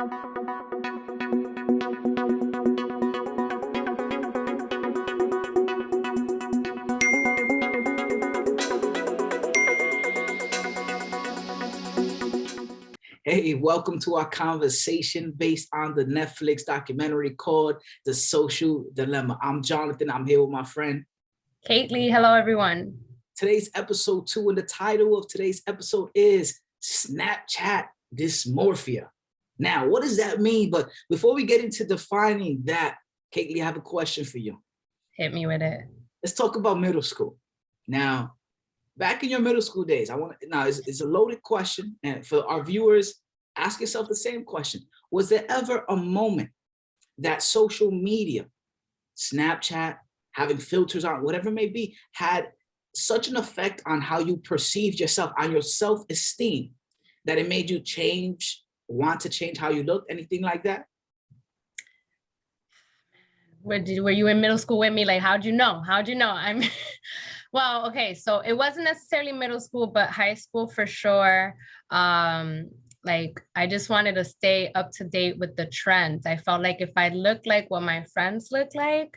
Hey, welcome to our conversation based on the Netflix documentary called The Social Dilemma. I'm Jonathan. I'm here with my friend Kately. Hello, everyone. Today's episode 2, and the title of today's episode is Snapchat Dysmorphia. Now, what does that mean? But before we get into defining that, Kately, I have a question for you. Hit me with it. Let's talk about middle school. Now, back in your middle school days, it's a loaded question, and for our viewers, ask yourself the same question. Was there ever a moment that social media, Snapchat, having filters on, whatever it may be, had such an effect on how you perceived yourself, on your self-esteem, that it made you want to change how you look, anything like that? Were you in middle school with me? Like, how'd you know? I'm well, okay, so it wasn't necessarily middle school, but high school for sure. Like, I just wanted to stay up to date with the trends. I felt like if I look like what my friends look like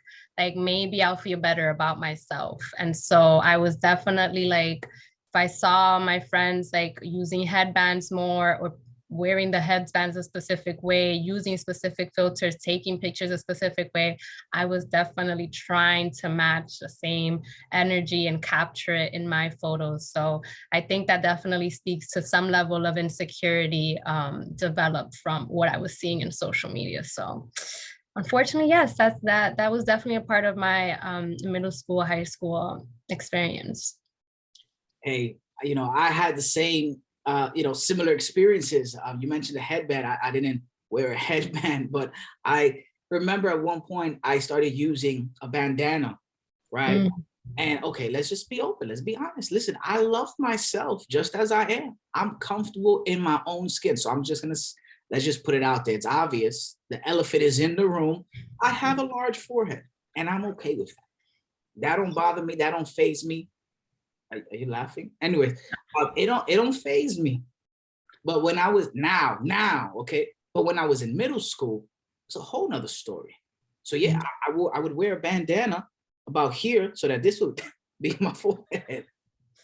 maybe I'll feel better about myself. And so I was definitely like, if I saw my friends like using headbands more, or wearing the headbands a specific way, using specific filters, taking pictures a specific way, I was definitely trying to match the same energy and capture it in my photos. So I think that definitely speaks to some level of insecurity developed from what I was seeing in social media. So unfortunately, yes, that was definitely a part of my middle school, high school experience. Hey, I had the same similar experiences. You mentioned a headband. I didn't wear a headband, but I remember at one point I started using a bandana, right? Mm. And okay, let's just be open. Let's be honest. Listen, I love myself just as I am. I'm comfortable in my own skin. So let's just put it out there. It's obvious. The elephant is in the room. I have a large forehead and I'm okay with that. That don't bother me. That don't faze me. Are you laughing? Anyway, it don't faze me. But when I was okay. But when I was in middle school, it's a whole nother story. So yeah, I would wear a bandana about here so that this would be my forehead.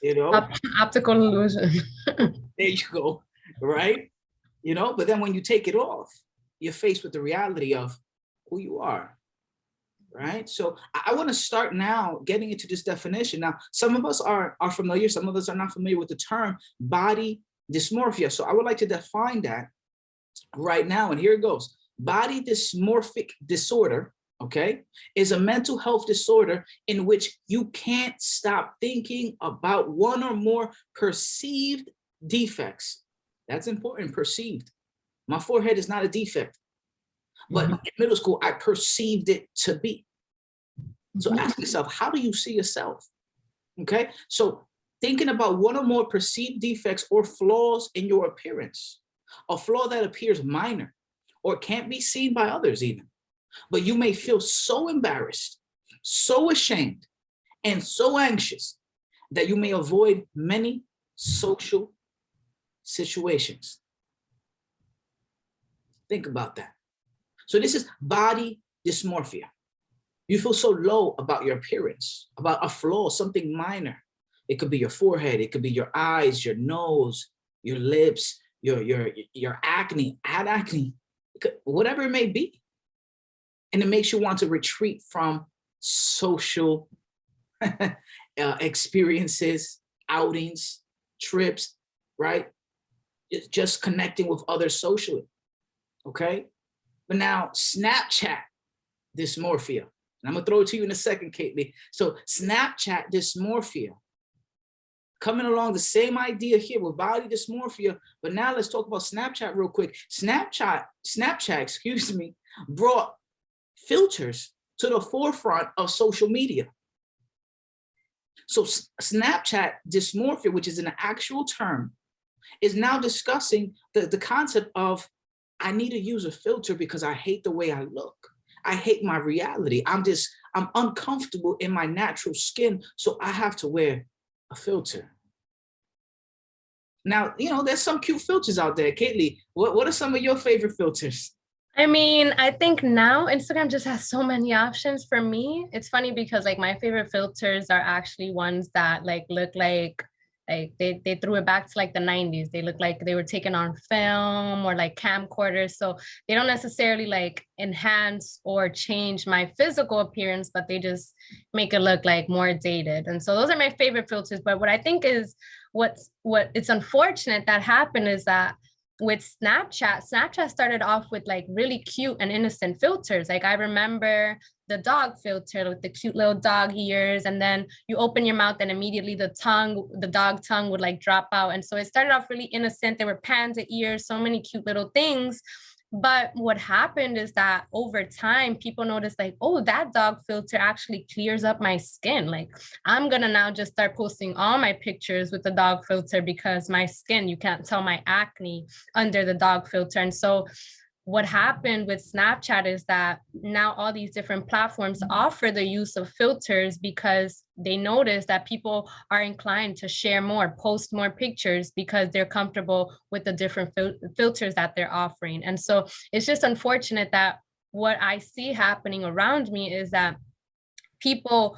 Optical illusion. There you go, right? But then when you take it off, you're faced with the reality of who you are. Right. So I want to start now getting into this definition. Now, some of us are familiar, some of us are not familiar with the term body dysmorphia. So I would like to define that right now. And here it goes. Body dysmorphic disorder, okay, is a mental health disorder in which you can't stop thinking about one or more perceived defects. That's important, perceived. My forehead is not a defect. But in middle school, I perceived it to be. So ask yourself, how do you see yourself? Okay, so thinking about one or more perceived defects or flaws in your appearance, a flaw that appears minor or can't be seen by others even, but you may feel so embarrassed, so ashamed, and so anxious that you may avoid many social situations. Think about that. So this is body dysmorphia. You feel so low about your appearance, about a flaw, something minor. It could be your forehead, it could be your eyes, your nose, your lips, your acne, whatever it may be. And it makes you want to retreat from social experiences, outings, trips, right? It's just connecting with others socially, okay? But now Snapchat dysmorphia. And I'm gonna throw it to you in a second, Kately. So Snapchat dysmorphia, coming along the same idea here with body dysmorphia, but now let's talk about Snapchat real quick. Snapchat, excuse me, brought filters to the forefront of social media. So Snapchat dysmorphia, which is an actual term, is now discussing the concept of I need to use a filter because I hate the way I look. I hate my reality. I'm uncomfortable in my natural skin, so I have to wear a filter. Now, there's some cute filters out there. Kaylee, what are some of your favorite filters? I mean, I think now Instagram just has so many options for me. It's funny because like my favorite filters are actually ones that like look like they threw it back to like the 90s. They look like they were taken on film or like camcorders. So they don't necessarily like enhance or change my physical appearance, but they just make it look like more dated. And so those are my favorite filters. But what I think is what it's unfortunate that happened is that with Snapchat started off with like really cute and innocent filters. Like I remember the dog filter with the cute little dog ears, and then you open your mouth and immediately the dog tongue would like drop out. And so it started off really innocent. There were panda ears, so many cute little things. But what happened is that over time, people noticed like, oh, that dog filter actually clears up my skin. Like I'm gonna now just start posting all my pictures with the dog filter because my skin, you can't tell my acne under the dog filter. And so what happened with Snapchat is that now all these different platforms offer the use of filters because they notice that people are inclined to share more, post more pictures because they're comfortable with the different filters that they're offering. And so it's just unfortunate that what I see happening around me is that people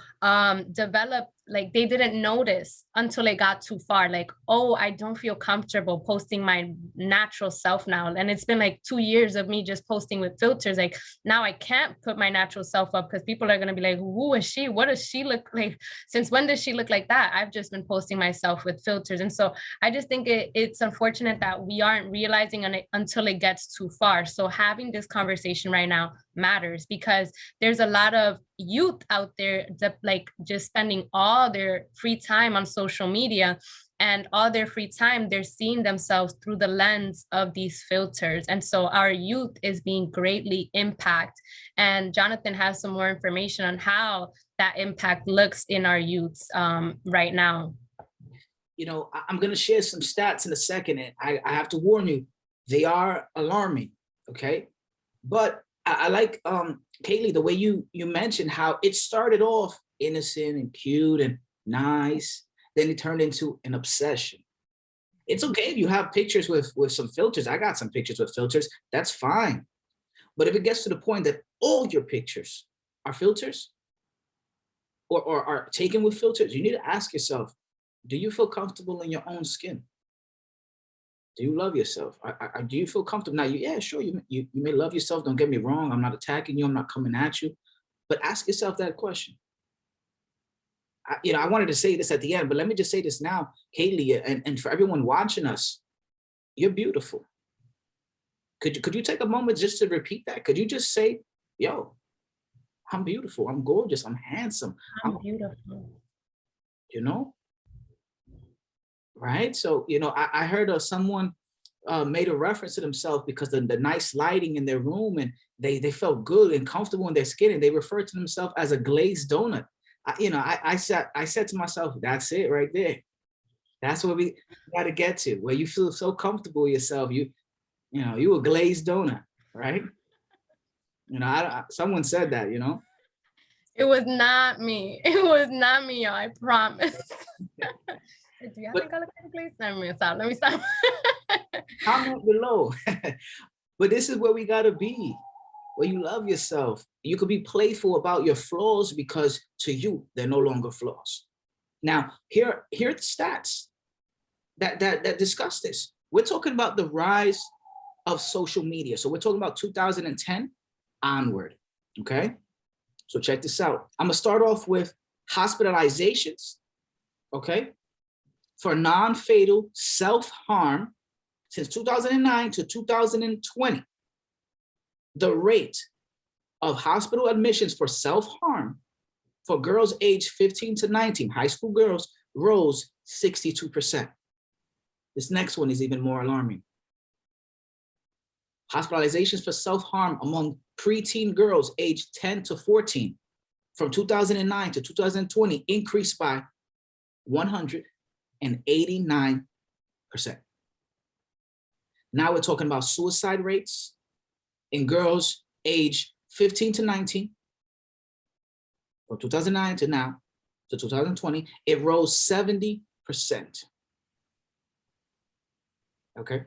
develop like they didn't notice until it got too far, like, oh, I don't feel comfortable posting my natural self now. And it's been like 2 years of me just posting with filters. Like now I can't put my natural self up because people are going to be like, who is she? What does she look like? Since when does she look like that? I've just been posting myself with filters. And so I just think it's unfortunate that we aren't realizing it until it gets too far. So having this conversation right now matters because there's a lot of youth out there that like just spending all their free time on social media, and all their free time they're seeing themselves through the lens of these filters. And so our youth is being greatly impacted, and Jonathan has some more information on how that impact looks in our youths right now. I'm going to share some stats in a second, and I have to warn you, they are alarming. Okay, but I like Kaylee, the way you mentioned how it started off innocent and cute and nice, then it turned into an obsession. It's okay if you have pictures with some filters. I got some pictures with filters. That's fine. But if it gets to the point that all your pictures are filters or are taken with filters, you need to ask yourself, do you feel comfortable in your own skin? Do you love yourself? Do you feel comfortable? Now, yeah, sure, you may love yourself. Don't get me wrong. I'm not attacking you. I'm not coming at you. But ask yourself that question. I wanted to say this at the end, but let me just say this now, Kaylee, and for everyone watching us, you're beautiful. Could you take a moment just to repeat that? Could you just say, yo, I'm beautiful. I'm gorgeous. I'm handsome. I'm beautiful. Right? So, I heard someone made a reference to themselves because the nice lighting in their room, and they felt good and comfortable in their skin, and they referred to themselves as a glazed donut. I said to myself, that's it right there. That's what we got to get to, where you feel so comfortable with yourself. You a glazed donut, right? Someone said that, It was not me. It was not me, y'all. I promise. Do you have any color, please? Let me stop. Comment below. But this is where we gotta be, where you love yourself. You could be playful about your flaws because to you, they're no longer flaws. Now, here are the stats that discuss this. We're talking about the rise of social media. So we're talking about 2010 onward, okay? So check this out. I'm gonna start off with hospitalizations, okay? For non-fatal self-harm since 2009 to 2020. The rate of hospital admissions for self-harm for girls aged 15 to 19, high school girls, rose 62%. This next one is even more alarming. Hospitalizations for self-harm among preteen girls aged 10 to 14 from 2009 to 2020 increased by 189%. Now we're talking about suicide rates in girls aged 15 to 19 from 2009 to now to 2020. It rose 70%. Okay.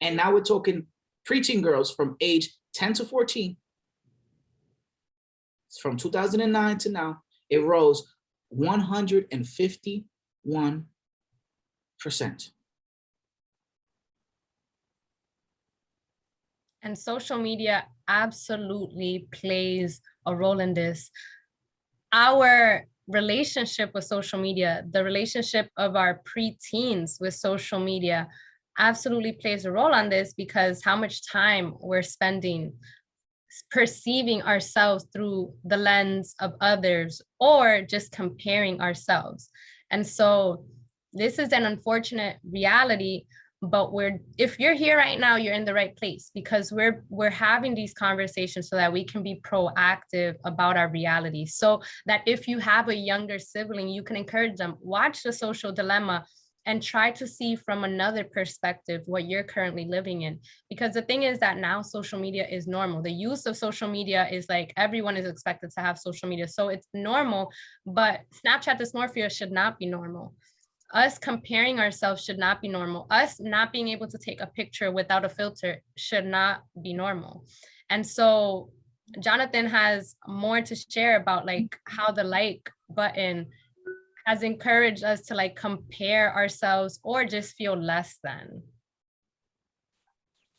And now we're talking preteen girls from age 10 to 14. From 2009 to now, it rose 151%. And social media absolutely plays a role in this. Our relationship with social media, the relationship of our preteens with social media absolutely plays a role on this, because how much time we're spending perceiving ourselves through the lens of others or just comparing ourselves. And so this is an unfortunate reality, but if you're here right now, you're in the right place, because we're having these conversations so that we can be proactive about our reality, so that if you have a younger sibling, you can encourage them, watch The Social Dilemma and try to see from another perspective what you're currently living in. Because the thing is that now social media is normal. The use of social media is like everyone is expected to have social media. So it's normal, but Snapchat dysmorphia should not be normal. Us comparing ourselves should not be normal. Us not being able to take a picture without a filter should not be normal. And so Jonathan has more to share about like how the like button has encouraged us to like compare ourselves or just feel less than.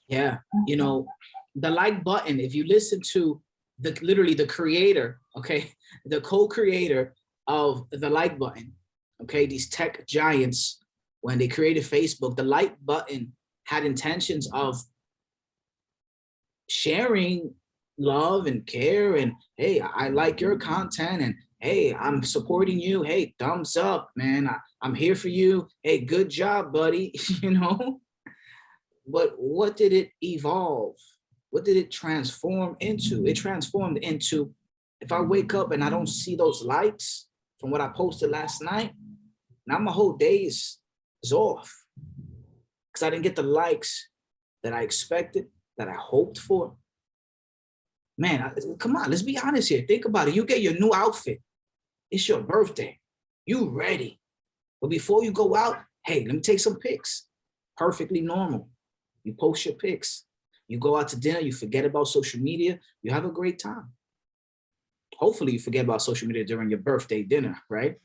Yeah, you know, the like button, if you listen to literally the creator, okay, the co-creator of the like button, okay, these tech giants, when they created Facebook, the like button had intentions of sharing love and care and, hey, I like your content, and hey, I'm supporting you. Hey, thumbs up, man. I'm here for you. Hey, good job, buddy. You know, but what did it evolve? What did it transform into? It transformed into, if I wake up and I don't see those likes from what I posted last night, now my whole day is off, because I didn't get the likes that I expected, that I hoped for. Man, come on, let's be honest here. Think about it. You get your new outfit. It's your birthday. You ready. But before you go out, hey, let me take some pics. Perfectly normal. You post your pics. You go out to dinner. You forget about social media. You have a great time. Hopefully you forget about social media during your birthday dinner, right?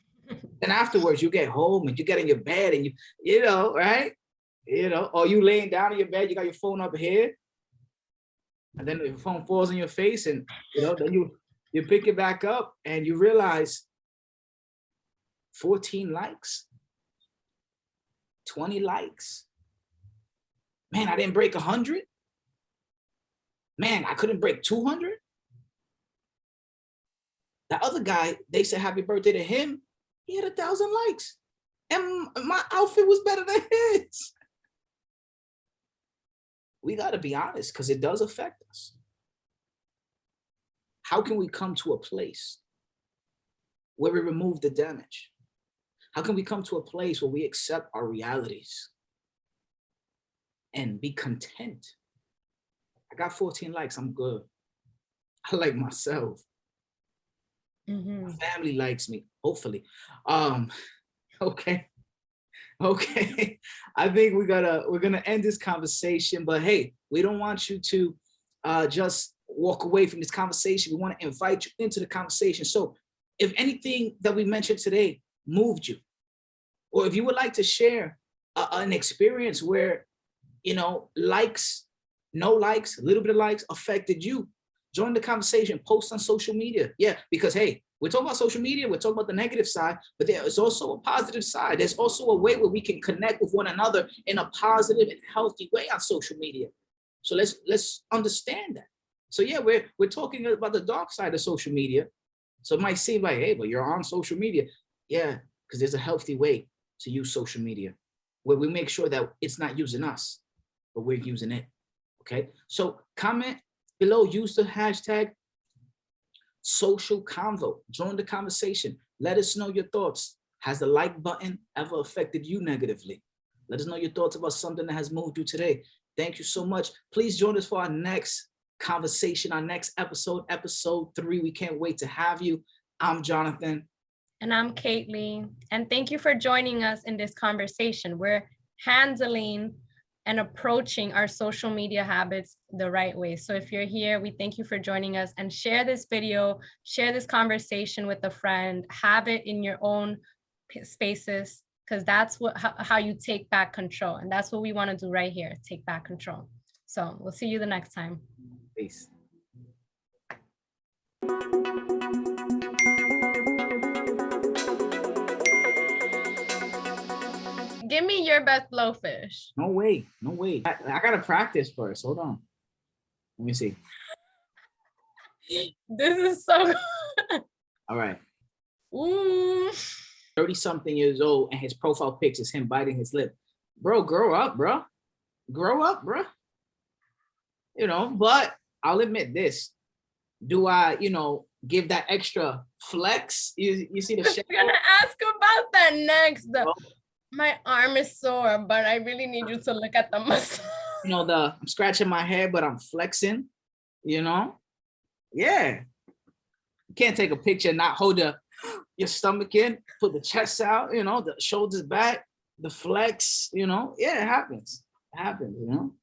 Then afterwards, you get home and you get in your bed and you know, right? You know, or you laying down in your bed, you got your phone up here, and then the phone falls on your face, and you know, then you pick it back up and you realize 14 likes, 20 likes. Man, I didn't break 100. Man, I couldn't break 200. The other guy, they said happy birthday to him. He had 1,000 likes, and my outfit was better than his. We got to be honest, because it does affect us. How can we come to a place where we remove the damage? How can we come to a place where we accept our realities and be content? I got 14 likes, I'm good. I like myself. Mm-hmm. My family likes me, hopefully. Okay. I think we're gonna end this conversation, but hey, we don't want you to just walk away from this conversation. We want to invite you into the conversation. So if anything that we mentioned today moved you, or if you would like to share an experience where, you know, likes, no likes, a little bit of likes affected you, join the conversation, post on social media. Yeah, because hey, we're talking about social media, we're talking about the negative side, but there is also a positive side. There's also a way where we can connect with one another in a positive and healthy way on social media. So let's understand that. So yeah, we're talking about the dark side of social media. So it might seem like, hey, but you're on social media. Yeah, because there's a healthy way to use social media where we make sure that it's not using us, but we're using it. Okay, so comment below, use the hashtag social convo, join the conversation. Let us know your thoughts. Has the like button ever affected you negatively? Let us know your thoughts about something that has moved you today. Thank you so much. Please join us for our next conversation, our next episode, episode 3. We can't wait to have you. I'm Jonathan. And I'm Caitlin. And thank you for joining us in this conversation. We're handling and approaching our social media habits the right way. So if you're here, we thank you for joining us, and share this video, share this conversation with a friend, have it in your own spaces, because that's how you take back control. And that's what we want to do right here, take back control. So we'll see you the next time. Peace. Give me your best blowfish. No way, no way. I gotta practice first. Hold on. Let me see. This is so good. All right. Ooh. 30-something years old, and his profile pics is him biting his lip. Bro, grow up, bro. Grow up, bro. You know, but I'll admit this. Do I, give that extra flex? You see the shit? I'm gonna ask about that next. My arm is sore, but I really need you to look at the muscle. I'm scratching my head, but I'm flexing, Yeah. You can't take a picture and not hold your stomach in, put the chest out, the shoulders back, the flex, Yeah, it happens. It happens,